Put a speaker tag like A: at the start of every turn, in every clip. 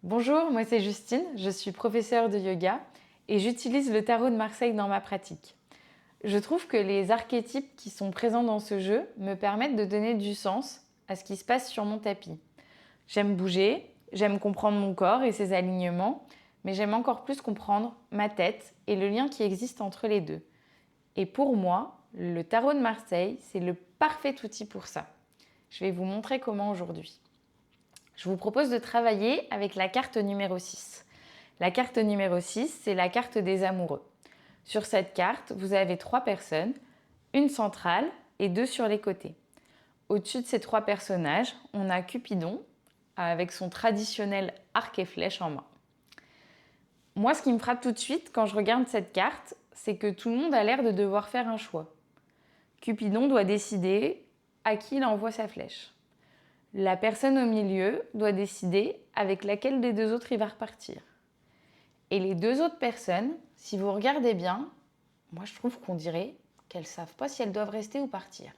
A: Bonjour, moi c'est Justine, je suis professeure de yoga et j'utilise le tarot de Marseille dans ma pratique. Je trouve que les archétypes qui sont présents dans ce jeu me permettent de donner du sens à ce qui se passe sur mon tapis. J'aime bouger, j'aime comprendre mon corps et ses alignements, mais j'aime encore plus comprendre ma tête et le lien qui existe entre les deux. Et pour moi, le tarot de Marseille, c'est le parfait outil pour ça. Je vais vous montrer comment aujourd'hui. Je vous propose de travailler avec la carte numéro 6. La carte numéro 6, c'est la carte des amoureux. Sur cette carte, vous avez 3 personnes, une centrale et 2 sur les côtés. Au-dessus de ces 3 personnages, on a Cupidon avec son traditionnel arc et flèche en main. Moi, ce qui me frappe tout de suite quand je regarde cette carte, c'est que tout le monde a l'air de devoir faire un choix. Cupidon doit décider à qui il envoie sa flèche. La personne au milieu doit décider avec laquelle des deux autres il va repartir. Et les 2 autres personnes, si vous regardez bien, moi je trouve qu'on dirait qu'elles ne savent pas si elles doivent rester ou partir.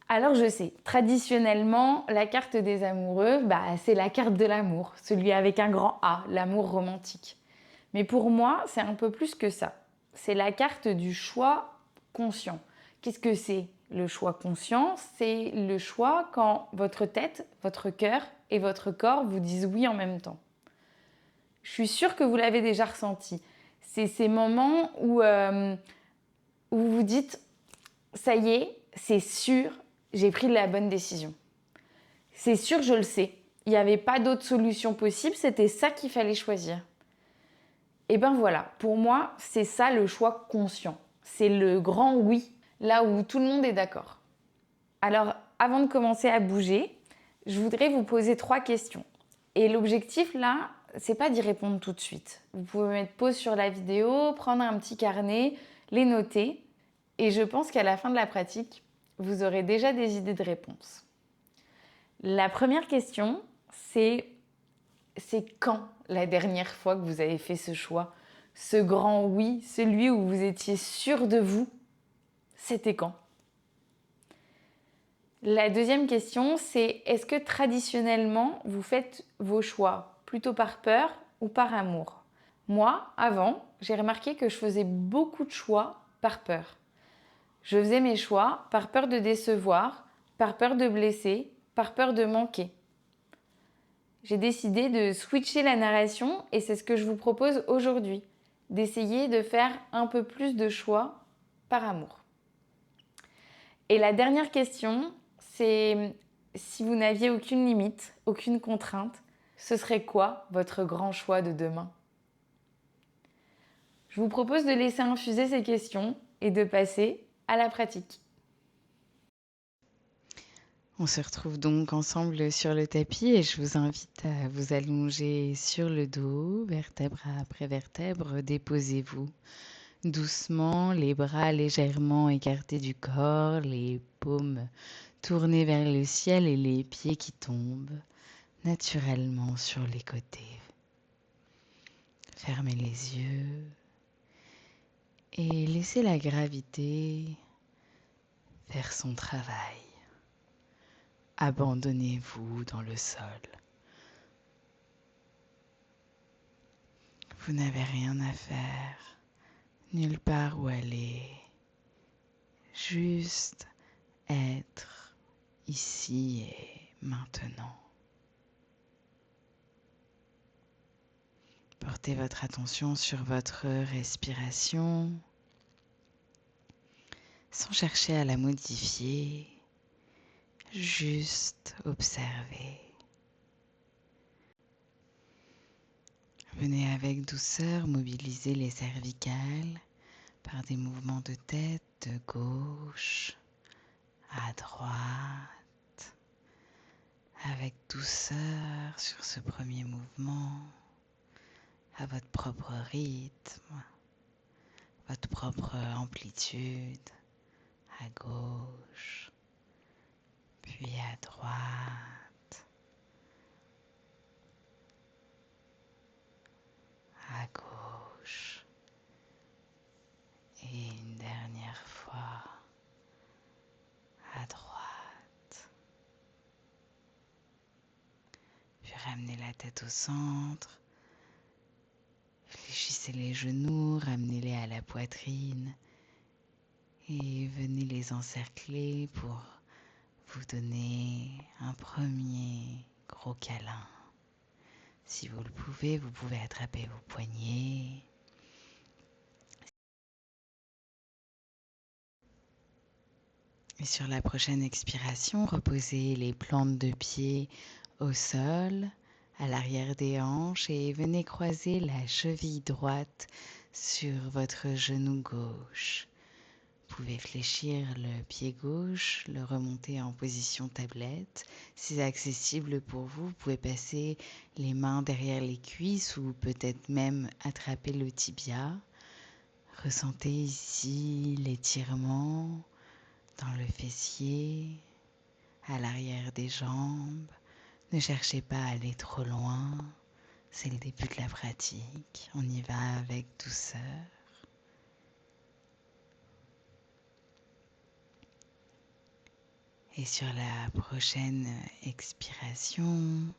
A: Alors je sais, traditionnellement, la carte des amoureux, c'est la carte de l'amour, celui avec un grand A, l'amour romantique. Mais pour moi, c'est un peu plus que ça. C'est la carte du choix conscient. Qu'est-ce que c'est le choix conscient? C'est le choix quand votre tête, votre cœur et votre corps vous disent oui en même temps. Je suis sûre que vous l'avez déjà ressenti. C'est ces moments où vous vous dites « ça y est, c'est sûr, j'ai pris la bonne décision. C'est sûr, je le sais. Il n'y avait pas d'autre solution possible, c'était ça qu'il fallait choisir. » Et ben voilà, pour moi, c'est ça le choix conscient. C'est le grand oui, là où tout le monde est d'accord. Alors, avant de commencer à bouger, je voudrais vous poser 3 questions. Et l'objectif là, c'est pas d'y répondre tout de suite. Vous pouvez mettre pause sur la vidéo, prendre un petit carnet, les noter. Et je pense qu'à la fin de la pratique, vous aurez déjà des idées de réponse. La première question, c'est quand la dernière fois que vous avez fait ce choix? Ce grand oui, celui où vous étiez sûr de vous, c'était quand? La deuxième question, c'est est-ce que traditionnellement, vous faites vos choix plutôt par peur ou par amour? Moi, avant, j'ai remarqué que je faisais beaucoup de choix par peur. Je faisais mes choix par peur de décevoir, par peur de blesser, par peur de manquer. J'ai décidé de switcher la narration et c'est ce que je vous propose aujourd'hui, d'essayer de faire un peu plus de choix par amour. Et la dernière question, c'est si vous n'aviez aucune limite, aucune contrainte, ce serait quoi votre grand choix de demain? Je vous propose de laisser infuser ces questions et de passer à la pratique.
B: On se retrouve donc ensemble sur le tapis et je vous invite à vous allonger sur le dos, vertèbre après vertèbre. Déposez-vous doucement, les bras légèrement écartés du corps, les paumes tournées vers le ciel et les pieds qui tombent naturellement sur les côtés. Fermez les yeux et laissez la gravité faire son travail. Abandonnez-vous dans le sol. Vous n'avez rien à faire, nulle part où aller, juste être ici et maintenant. Portez votre attention sur votre respiration sans chercher à la modifier, juste observer. Venez avec douceur mobiliser les cervicales par des mouvements de tête de gauche à droite, avec douceur sur ce premier mouvement, à votre propre rythme, votre propre amplitude, à gauche, puis à droite, à gauche, et une dernière fois, à droite. Puis ramenez la tête au centre. Fléchissez les genoux, ramenez-les à la poitrine et venez les encercler pour vous donner un premier gros câlin. Si vous le pouvez, vous pouvez attraper vos poignets. Et sur la prochaine expiration, reposez les plantes de pied au sol, à l'arrière des hanches et venez croiser la cheville droite sur votre genou gauche. Vous pouvez fléchir le pied gauche, le remonter en position tablette. Si c'est accessible pour vous, vous pouvez passer les mains derrière les cuisses ou peut-être même attraper le tibia. Ressentez ici l'étirement dans le fessier, à l'arrière des jambes. Ne cherchez pas à aller trop loin, c'est le début de la pratique. On y va avec douceur. Et sur la prochaine expiration,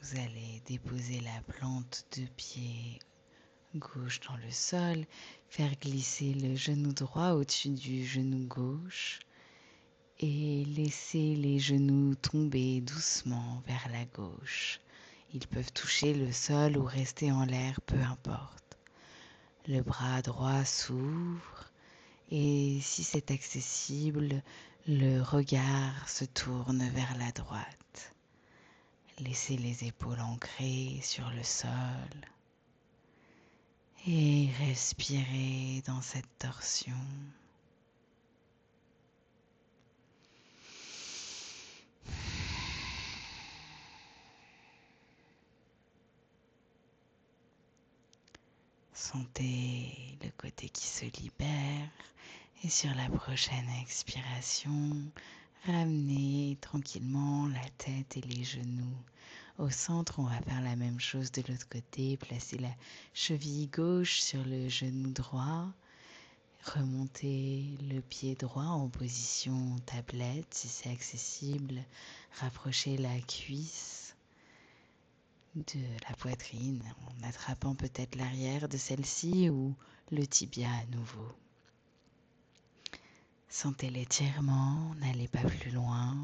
B: vous allez déposer la plante de pied gauche dans le sol, faire glisser le genou droit au-dessus du genou gauche et laisser les genoux tomber doucement vers la gauche. Ils peuvent toucher le sol ou rester en l'air, peu importe. Le bras droit s'ouvre et si c'est accessible, le regard se tourne vers la droite. Laissez les épaules ancrées sur le sol et respirez dans cette torsion. Sentez le côté qui se libère et sur la prochaine expiration, ramenez tranquillement la tête et les genoux au centre. On va faire la même chose de l'autre côté. Placez la cheville gauche sur le genou droit. Remontez le pied droit en position tablette si c'est accessible. Rapprochez la cuisse de la poitrine en attrapant peut-être l'arrière de celle-ci ou le tibia à nouveau. Sentez l'étirement, n'allez pas plus loin.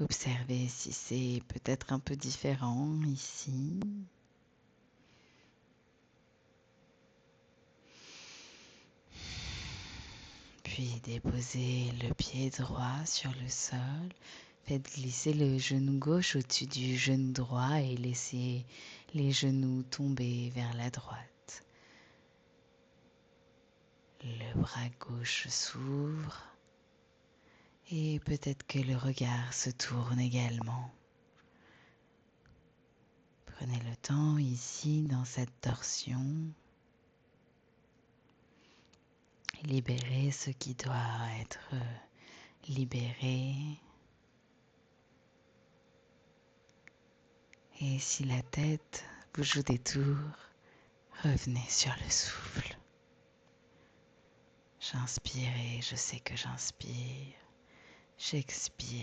B: Observez si c'est peut-être un peu différent ici. Puis déposez le pied droit sur le sol. Faites glisser le genou gauche au-dessus du genou droit et laissez les genoux tomber vers la droite. Le bras gauche s'ouvre et peut-être que le regard se tourne également. Prenez le temps ici dans cette torsion. Libérez ce qui doit être libéré. Et si la tête vous joue des tours, revenez sur le souffle. J'inspire et je sais que j'inspire. J'expire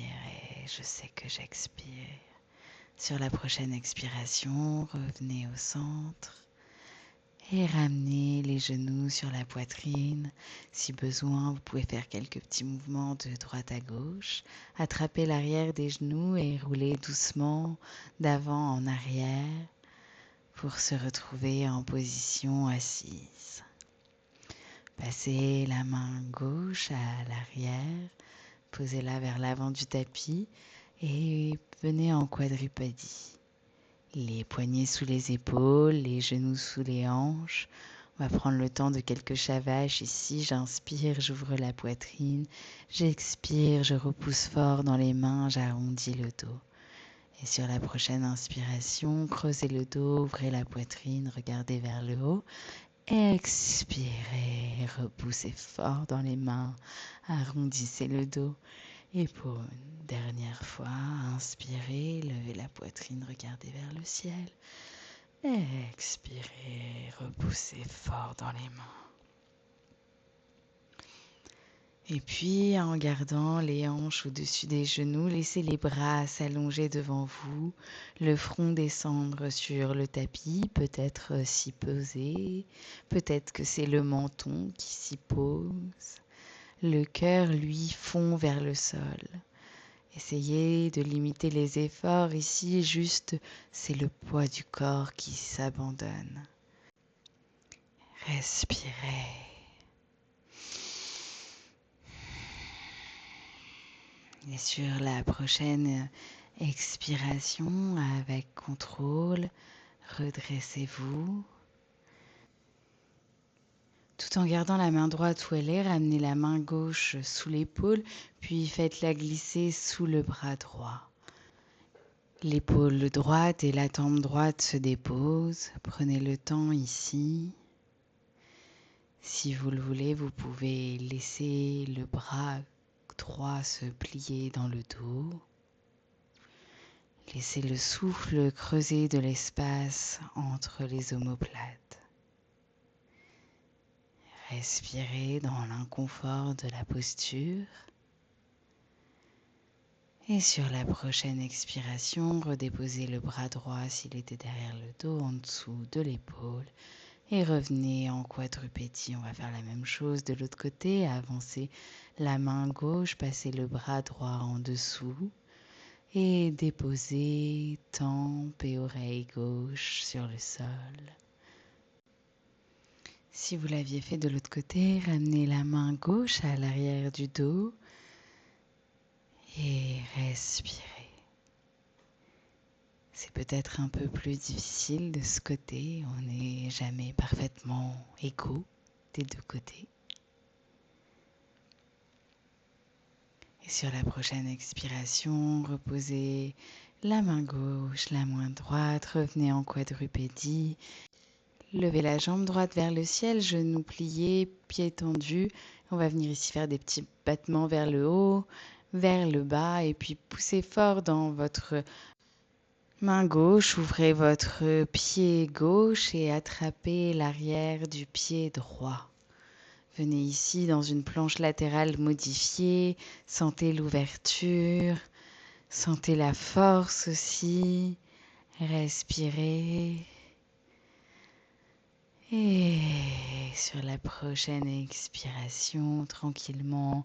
B: et je sais que j'expire. Sur la prochaine expiration, revenez au centre et ramenez les genoux sur la poitrine. Si besoin, vous pouvez faire quelques petits mouvements de droite à gauche. Attrapez l'arrière des genoux et roulez doucement d'avant en arrière pour se retrouver en position assise. Passez la main gauche à l'arrière, posez-la vers l'avant du tapis et venez en quadrupédie. Les poignets sous les épaules, les genoux sous les hanches. On va prendre le temps de quelques chavaches ici. J'inspire, j'ouvre la poitrine. J'expire, je repousse fort dans les mains, j'arrondis le dos. Et sur la prochaine inspiration, creusez le dos, ouvrez la poitrine, regardez vers le haut. Expirez, repoussez fort dans les mains, arrondissez le dos. Et pour une dernière fois, inspirez, levez la poitrine, regardez vers le ciel. Expirez, repoussez fort dans les mains. Et puis, en gardant les hanches au-dessus des genoux, laissez les bras s'allonger devant vous, le front descendre sur le tapis, peut-être s'y poser, peut-être que c'est le menton qui s'y pose. Le cœur, lui, fond vers le sol. Essayez de limiter les efforts ici, juste c'est le poids du corps qui s'abandonne. Respirez. Et sur la prochaine expiration, avec contrôle, redressez-vous. Tout en gardant la main droite où elle est, ramenez la main gauche sous l'épaule, puis faites-la glisser sous le bras droit. L'épaule droite et la tempe droite se déposent. Prenez le temps ici. Si vous le voulez, vous pouvez laisser le bras droit se plier dans le dos. Laissez le souffle creuser de l'espace entre les omoplates. Respirez dans l'inconfort de la posture. Et sur la prochaine expiration, redéposez le bras droit s'il était derrière le dos, en dessous de l'épaule. Et revenez en quadrupédie. On va faire la même chose de l'autre côté. Avancez la main gauche, passez le bras droit en dessous. Et déposez tempe et oreille gauche sur le sol. Si vous l'aviez fait de l'autre côté, ramenez la main gauche à l'arrière du dos et respirez. C'est peut-être un peu plus difficile de ce côté, on n'est jamais parfaitement égaux des deux côtés. Et sur la prochaine expiration, reposez la main gauche, la main droite, revenez en quadrupédie. Levez la jambe droite vers le ciel, genoux pliés, pieds tendus. On va venir ici faire des petits battements vers le haut, vers le bas et puis poussez fort dans votre main gauche. Ouvrez votre pied gauche et attrapez l'arrière du pied droit. Venez ici dans une planche latérale modifiée. Sentez l'ouverture, sentez la force aussi. Respirez. Et sur la prochaine expiration, tranquillement,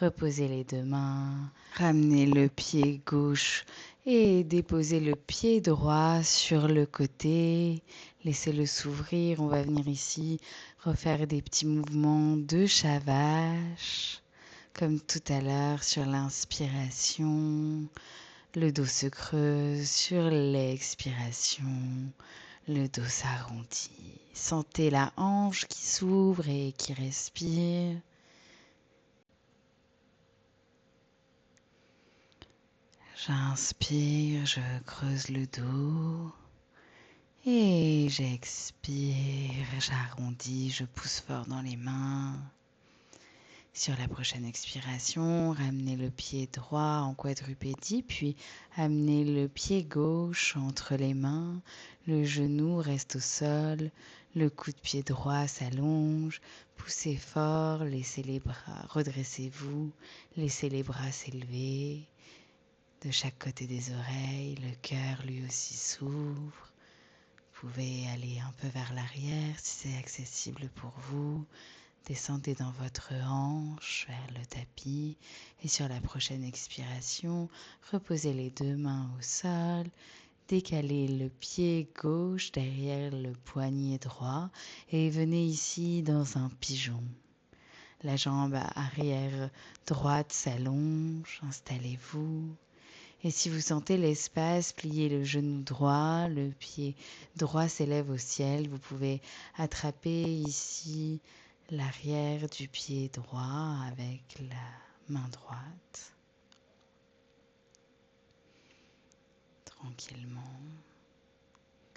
B: reposez les deux mains, ramenez le pied gauche et déposez le pied droit sur le côté. Laissez-le s'ouvrir. On va venir ici refaire des petits mouvements de chat vache, comme tout à l'heure sur l'inspiration. Le dos se creuse sur l'expiration. Le dos s'arrondit. Sentez la hanche qui s'ouvre et qui respire. J'inspire, je creuse le dos. Et j'expire, j'arrondis, je pousse fort dans les mains. Sur la prochaine expiration, ramenez le pied droit en quadrupédie, puis amenez le pied gauche entre les mains. Le genou reste au sol, le coup de pied droit s'allonge. Poussez fort, laissez les bras, redressez-vous, laissez les bras s'élever. De chaque côté des oreilles, le cœur lui aussi s'ouvre. Vous pouvez aller un peu vers l'arrière si c'est accessible pour vous. Descendez dans votre hanche vers le tapis et sur la prochaine expiration, reposez les deux mains au sol, décalez le pied gauche derrière le poignet droit et venez ici dans un pigeon. La jambe arrière droite s'allonge, installez-vous. Et si vous sentez l'espace, pliez le genou droit, le pied droit s'élève au ciel. Vous pouvez attraper ici l'arrière du pied droit avec la main droite. Tranquillement.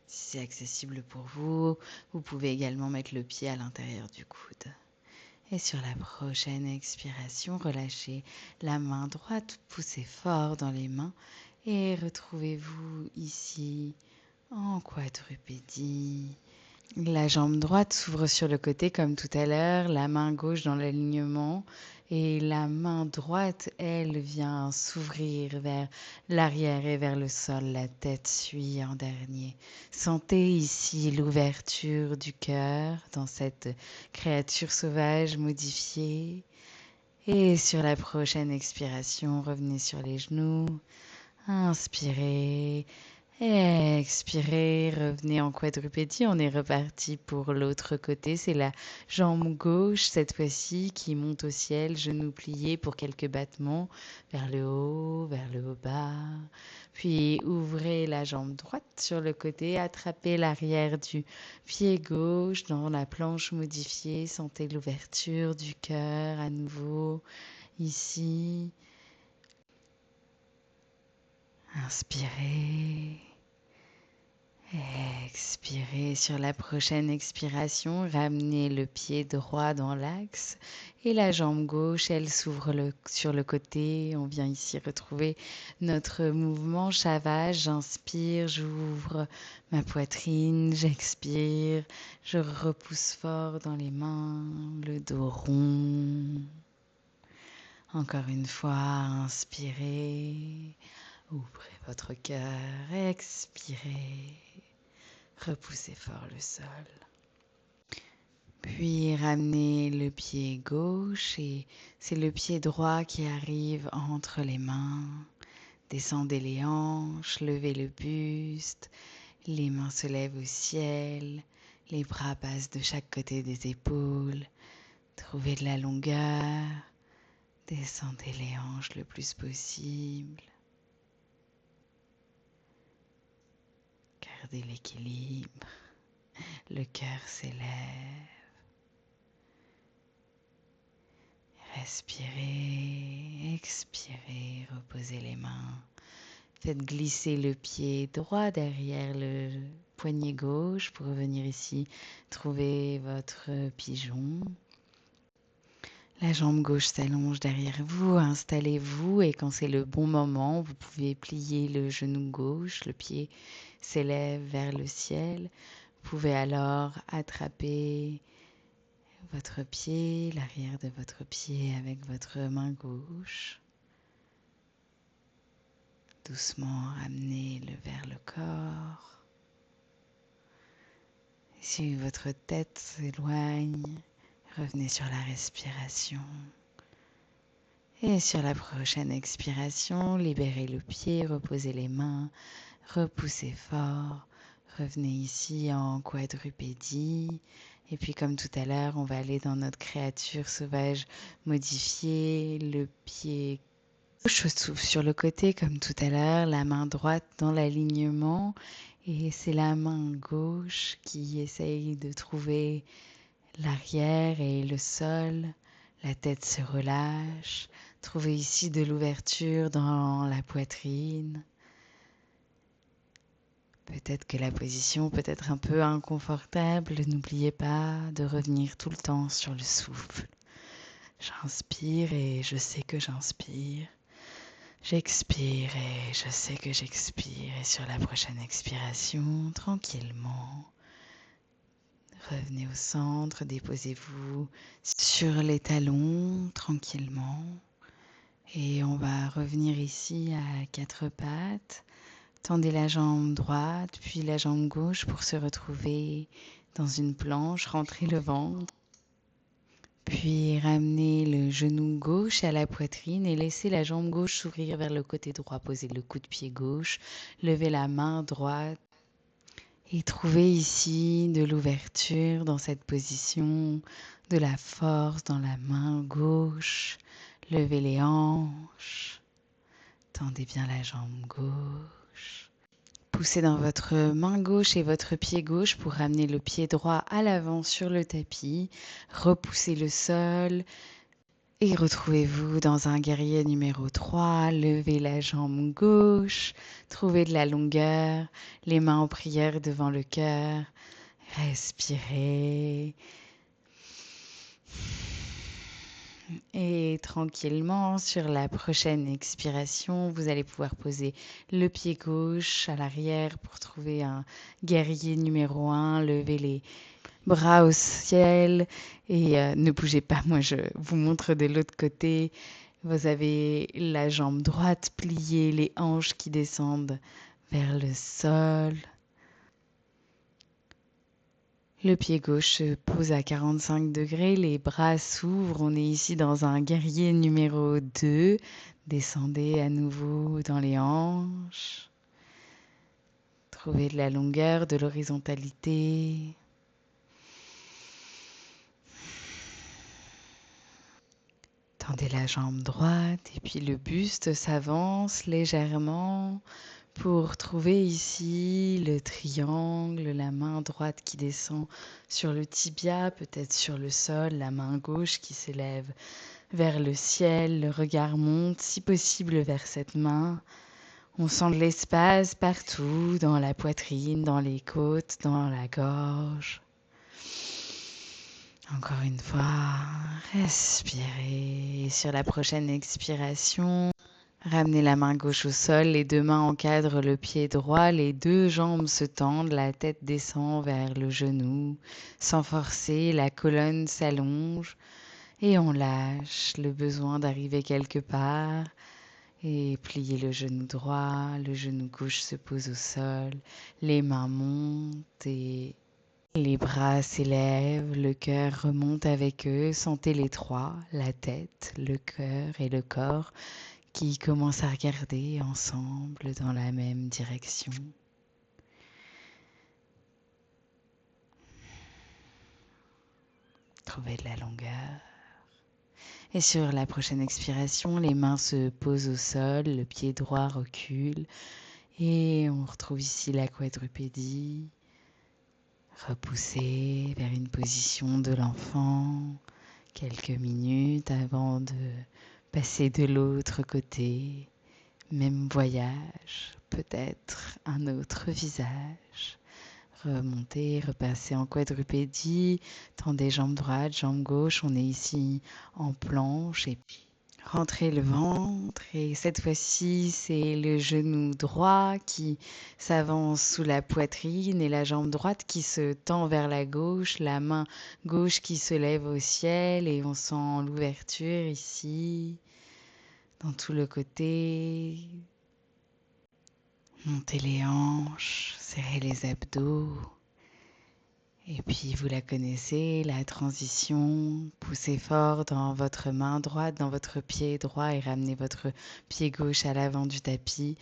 B: Si c'est accessible pour vous, vous pouvez également mettre le pied à l'intérieur du coude. Et sur la prochaine expiration, relâchez la main droite, poussez fort dans les mains et retrouvez-vous ici en quadrupédie. La jambe droite s'ouvre sur le côté comme tout à l'heure, la main gauche dans l'alignement et la main droite, elle, vient s'ouvrir vers l'arrière et vers le sol. La tête suit en dernier. Sentez ici l'ouverture du cœur dans cette créature sauvage modifiée. Et sur la prochaine expiration, revenez sur les genoux. Inspirez. Expirez, revenez en quadrupédie. On est reparti pour l'autre côté. C'est la jambe gauche cette fois-ci qui monte au ciel, genou plié pour quelques battements vers le haut bas. Puis ouvrez la jambe droite sur le côté, attrapez l'arrière du pied gauche dans la planche modifiée. Sentez l'ouverture du cœur à nouveau ici. Inspirez. Expirez. Sur la prochaine expiration, ramenez le pied droit dans l'axe et la jambe gauche, elle s'ouvre sur le côté. On vient ici retrouver notre mouvement chavage. J'inspire, j'ouvre ma poitrine, j'expire, je repousse fort dans les mains, le dos rond. Encore une fois, inspirez, ouvrez votre cœur, expirez. Repoussez fort le sol. Puis ramenez le pied gauche et c'est le pied droit qui arrive entre les mains. Descendez les hanches, levez le buste, les mains se lèvent au ciel, les bras passent de chaque côté des épaules. Trouvez de la longueur, descendez les hanches le plus possible. Gardez l'équilibre. Le cœur s'élève. Respirez, expirez, reposez les mains. Faites glisser le pied droit derrière le poignet gauche pour revenir ici trouver votre pigeon. La jambe gauche s'allonge derrière vous, installez-vous et quand c'est le bon moment, vous pouvez plier le genou gauche, le pied s'élève vers le ciel. Vous pouvez alors attraper votre pied, l'arrière de votre pied avec votre main gauche. Doucement ramenez-le vers le corps. Si votre tête s'éloigne, revenez sur la respiration. Et sur la prochaine expiration, libérez le pied, reposez les mains, repoussez fort. Revenez ici en quadrupédie. Et puis comme tout à l'heure, on va aller dans notre créature sauvage modifiée. Le pied gauche s'ouvre sur le côté comme tout à l'heure, la main droite dans l'alignement. Et c'est la main gauche qui essaye de trouver l'arrière et le sol. La tête se relâche. Trouvez ici de l'ouverture dans la poitrine. Peut-être que la position peut être un peu inconfortable. N'oubliez pas de revenir tout le temps sur le souffle. J'inspire et je sais que j'inspire. J'expire et je sais que j'expire. Et sur la prochaine expiration, tranquillement, revenez au centre, déposez-vous sur les talons tranquillement. Et on va revenir ici à quatre pattes. Tendez la jambe droite, puis la jambe gauche pour se retrouver dans une planche. Rentrez le ventre. Puis ramenez le genou gauche à la poitrine et laissez la jambe gauche s'ouvrir vers le côté droit. Posez le coude de pied gauche. Levez la main droite. Et trouvez ici de l'ouverture dans cette position, de la force dans la main gauche. Levez les hanches. Tendez bien la jambe gauche. Poussez dans votre main gauche et votre pied gauche pour ramener le pied droit à l'avant sur le tapis. Repoussez le sol et retrouvez-vous dans un guerrier numéro 3. Levez la jambe gauche, trouvez de la longueur, les mains en prière devant le cœur. Respirez. Et tranquillement, sur la prochaine expiration, vous allez pouvoir poser le pied gauche à l'arrière pour trouver un guerrier numéro 1, lever les bras au ciel et ne bougez pas, moi je vous montre de l'autre côté. Vous avez la jambe droite pliée, les hanches qui descendent vers le sol. Le pied gauche se pose à 45 degrés, les bras s'ouvrent. On est ici dans un guerrier numéro 2. Descendez à nouveau dans les hanches. Trouvez de la longueur, de l'horizontalité. Tendez la jambe droite et puis le buste s'avance légèrement pour trouver ici le triangle, la main droite qui descend sur le tibia, peut-être sur le sol, la main gauche qui s'élève vers le ciel, le regard monte si possible vers cette main. On sent de l'espace partout, dans la poitrine, dans les côtes, dans la gorge. Encore une fois, respirez. Et sur la prochaine expiration, ramenez la main gauche au sol, les deux mains encadrent le pied droit, les deux jambes se tendent, la tête descend vers le genou. Sans forcer, la colonne s'allonge et on lâche le besoin d'arriver quelque part. Et pliez le genou droit, le genou gauche se pose au sol, les mains montent et les bras s'élèvent, le cœur remonte avec eux. Sentez les trois, la tête, le cœur et le corps qui commencent à regarder ensemble dans la même direction. Trouvez de la longueur. Et sur la prochaine expiration, les mains se posent au sol, le pied droit recule et on retrouve ici la quadrupédie. Repoussez vers une position de l'enfant quelques minutes avant de passer de l'autre côté. Même voyage, peut-être un autre visage. Remontez, repassez en quadrupédie, tendez jambe droite, jambe gauche, on est ici en planche et puis rentrez le ventre et cette fois-ci c'est le genou droit qui s'avance sous la poitrine et la jambe droite qui se tend vers la gauche, la main gauche qui se lève au ciel et on sent l'ouverture ici dans tout le côté. Montez les hanches, serrez les abdos. Et puis vous la connaissez, la transition. Poussez fort dans votre main droite, dans votre pied droit et ramenez votre pied gauche à l'avant du tapis.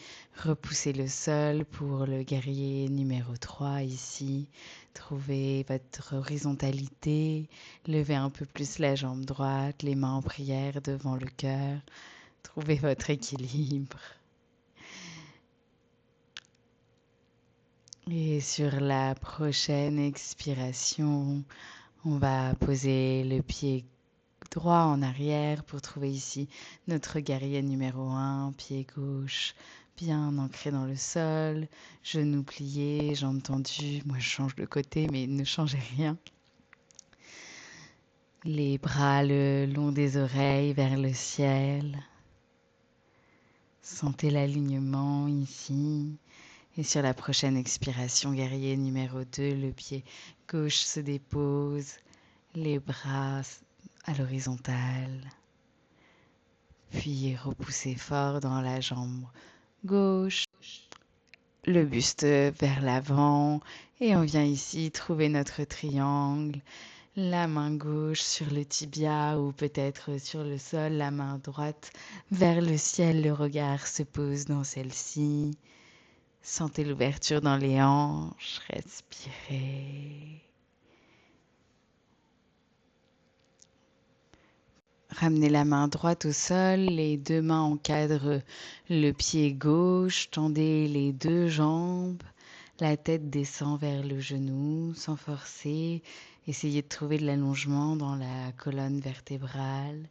B: Repoussez le sol pour le guerrier numéro 3 ici. Trouvez votre horizontalité. Levez un peu plus la jambe droite, les mains en prière devant le cœur. Trouvez votre équilibre. Et sur la prochaine expiration, on va poser le pied droit en arrière pour trouver ici notre guerrier numéro 1, pied gauche bien ancré dans le sol, genoux pliés, jambes tendues. Moi je change de côté mais ne changez rien. Les bras le long des oreilles vers le ciel. Sentez l'alignement ici. Et sur la prochaine expiration, guerrier numéro 2, le pied gauche se dépose, les bras à l'horizontale. Puis repoussez fort dans la jambe gauche, le buste vers l'avant. Et on vient ici trouver notre triangle. La main gauche sur le tibia ou peut-être sur le sol, la main droite vers le ciel. Le regard se pose dans celle-ci. Sentez l'ouverture dans les hanches, respirez. Ramenez la main droite au sol, les deux mains encadrent le pied gauche, tendez les deux jambes, la tête descend vers le genou sans forcer. Essayez de trouver de l'allongement dans la colonne vertébrale.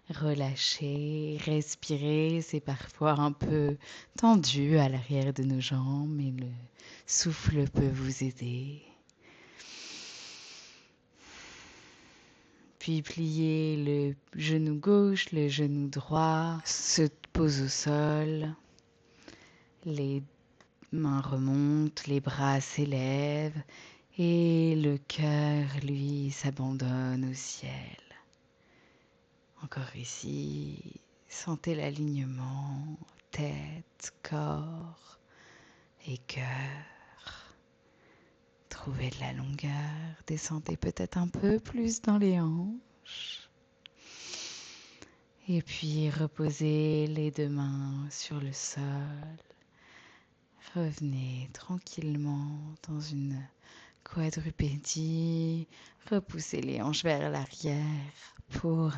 B: Relâchez, respirez, c'est parfois un peu tendu à l'arrière de nos jambes, mais le souffle peut vous aider. puis pliez le genou gauche, le genou droit, se pose au sol, les mains remontent, les bras s'élèvent et le cœur, lui, s'abandonne au ciel. Encore ici, sentez l'alignement, tête, corps et cœur. Trouvez de la longueur, descendez peut-être un peu plus dans les hanches. Et puis reposez les deux mains sur le sol. Revenez tranquillement dans une quadrupédie. Repoussez les hanches vers l'arrière pour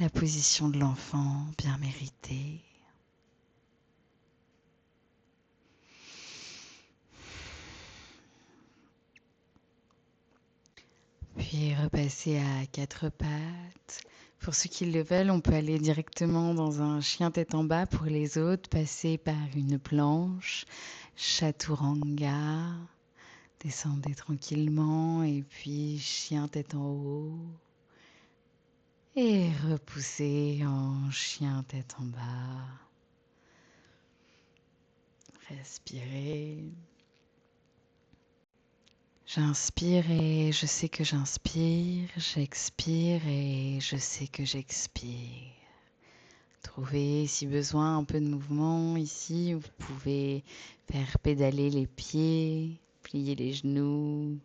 B: la position de l'enfant bien méritée. Puis repassez à quatre pattes. Pour ceux qui le veulent, on peut aller directement dans un chien tête en bas. Pour les autres, passer par une planche, chaturanga. Descendez tranquillement et puis chien tête en haut. Et repoussez en chien tête en bas. Respirez. J'inspire et je sais que j'inspire. J'expire et je sais que j'expire. Trouvez, si besoin, un peu de mouvement ici. Vous pouvez faire pédaler les pieds, plier les genoux,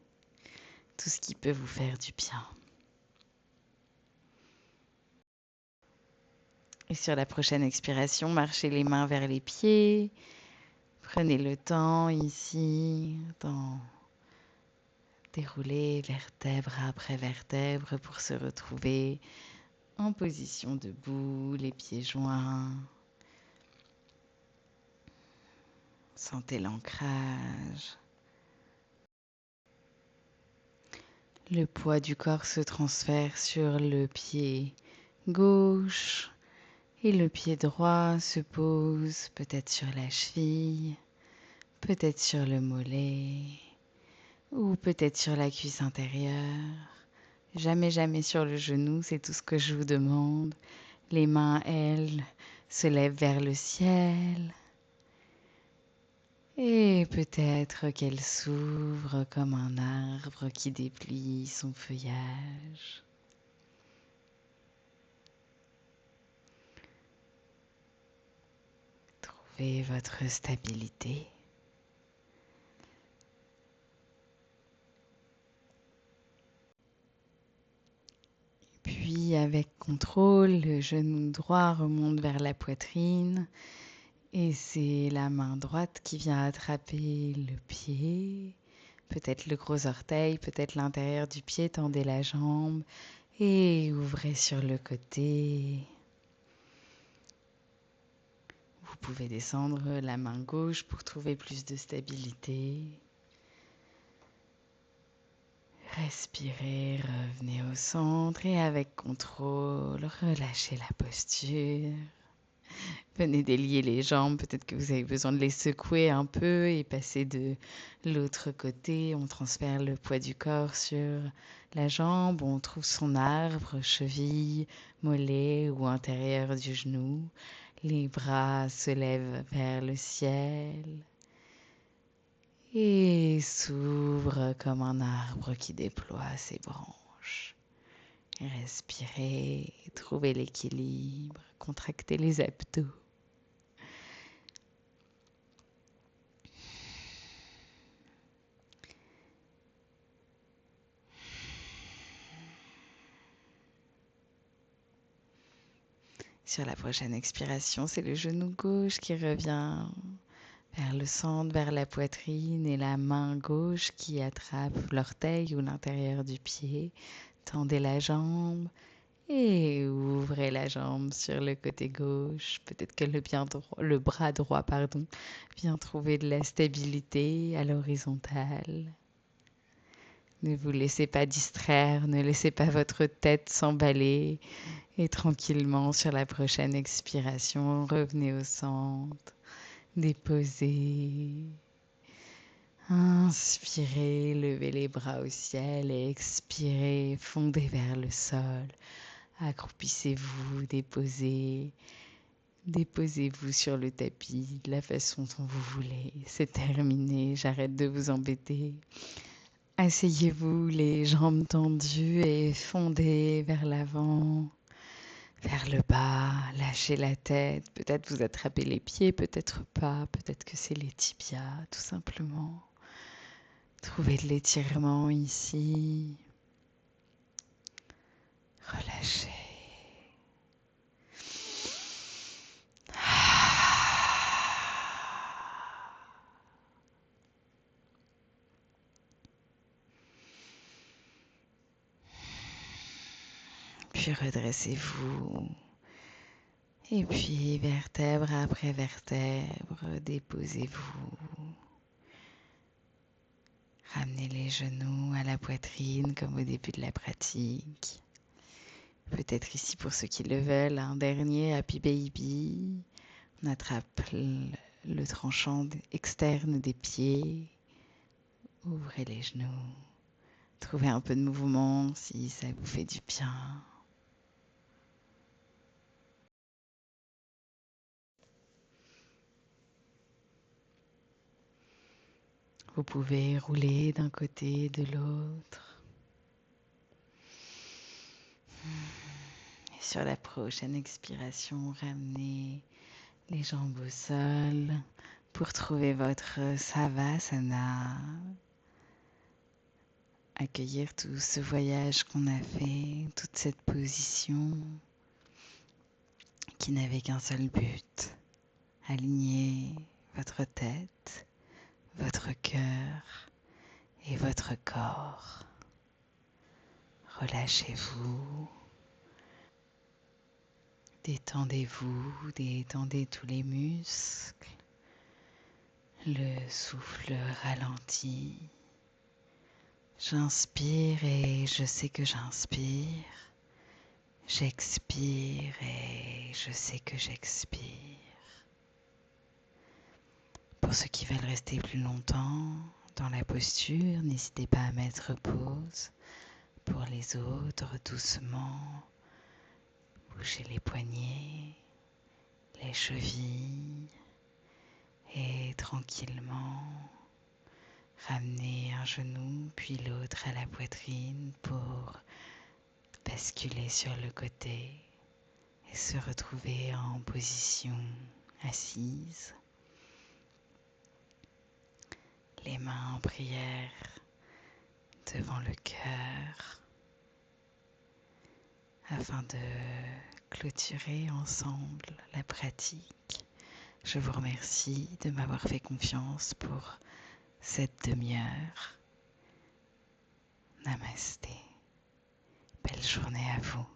B: tout ce qui peut vous faire du bien. Et sur la prochaine expiration, marchez les mains vers les pieds. Prenez le temps ici d'en dérouler vertèbre après vertèbre pour se retrouver en position debout, les pieds joints. Sentez l'ancrage. Le poids du corps se transfère sur le pied gauche et le pied droit se pose peut-être sur la cheville, peut-être sur le mollet ou peut-être sur la cuisse intérieure. Jamais, jamais sur le genou, c'est tout ce que je vous demande. Les mains, elles, se lèvent vers le ciel. Et peut-être qu'elles s'ouvrent comme un arbre qui déplie son feuillage. Trouvez votre stabilité. Puis avec contrôle, le genou droit remonte vers la poitrine et c'est la main droite qui vient attraper le pied, peut-être le gros orteil, peut-être l'intérieur du pied, tendez la jambe et ouvrez sur le côté. Vous pouvez descendre la main gauche pour trouver plus de stabilité. Respirez, revenez au centre et avec contrôle, relâchez la posture. Venez délier les jambes, peut-être que vous avez besoin de les secouer un peu et passer de l'autre côté. On transfère le poids du corps sur la jambe, on trouve son arbre, cheville, mollet ou intérieur du genou. Les bras se lèvent vers le ciel et s'ouvrent comme un arbre qui déploie ses branches. Respirez, trouvez l'équilibre, contractez les abdos. Sur la prochaine expiration, c'est le genou gauche qui revient vers le centre, vers la poitrine et la main gauche qui attrape l'orteil ou l'intérieur du pied. Tendez la jambe et ouvrez la jambe sur le côté gauche. Peut-être que le bras droit vient trouver de la stabilité à l'horizontale. Ne vous laissez pas distraire, ne laissez pas votre tête s'emballer. Et tranquillement, sur la prochaine expiration, revenez au centre. Déposez Inspirez, levez les bras au ciel et expirez, fondez vers le sol. Accroupissez-vous, déposez-vous sur le tapis de la façon dont vous voulez. C'est terminé, j'arrête de vous embêter. Asseyez-vous, les jambes tendues et fondez vers l'avant, vers le bas, lâchez la tête. Peut-être vous attrapez les pieds, peut-être pas, peut-être que c'est les tibias, tout simplement. Trouvez de l'étirement ici. Relâchez. Puis redressez-vous. Et puis vertèbre après vertèbre, déposez-vous. Ramenez les genoux à la poitrine comme au début de la pratique. Peut-être ici pour ceux qui le veulent, un dernier Happy Baby. On attrape le tranchant externe des pieds. Ouvrez les genoux. Trouvez un peu de mouvement si ça vous fait du bien. Vous pouvez rouler d'un côté et de l'autre. Et sur la prochaine expiration, ramenez les jambes au sol pour trouver votre Savasana. Accueillir tout ce voyage qu'on a fait, toute cette position qui n'avait qu'un seul but. Aligner votre tête, votre cœur et votre corps. Relâchez-vous. Détendez-vous, détendez tous les muscles. Le souffle ralentit. J'inspire et je sais que j'inspire. J'expire et je sais que j'expire. Pour ceux qui veulent rester plus longtemps dans la posture, n'hésitez pas à mettre pause. Pour les autres, doucement, bougez les poignets, les chevilles et tranquillement, ramenez un genou puis l'autre à la poitrine pour basculer sur le côté et se retrouver en position assise. Les mains en prière devant le cœur afin de clôturer ensemble la pratique. Je vous remercie de m'avoir fait confiance pour cette demi-heure. Namasté. Belle journée à vous.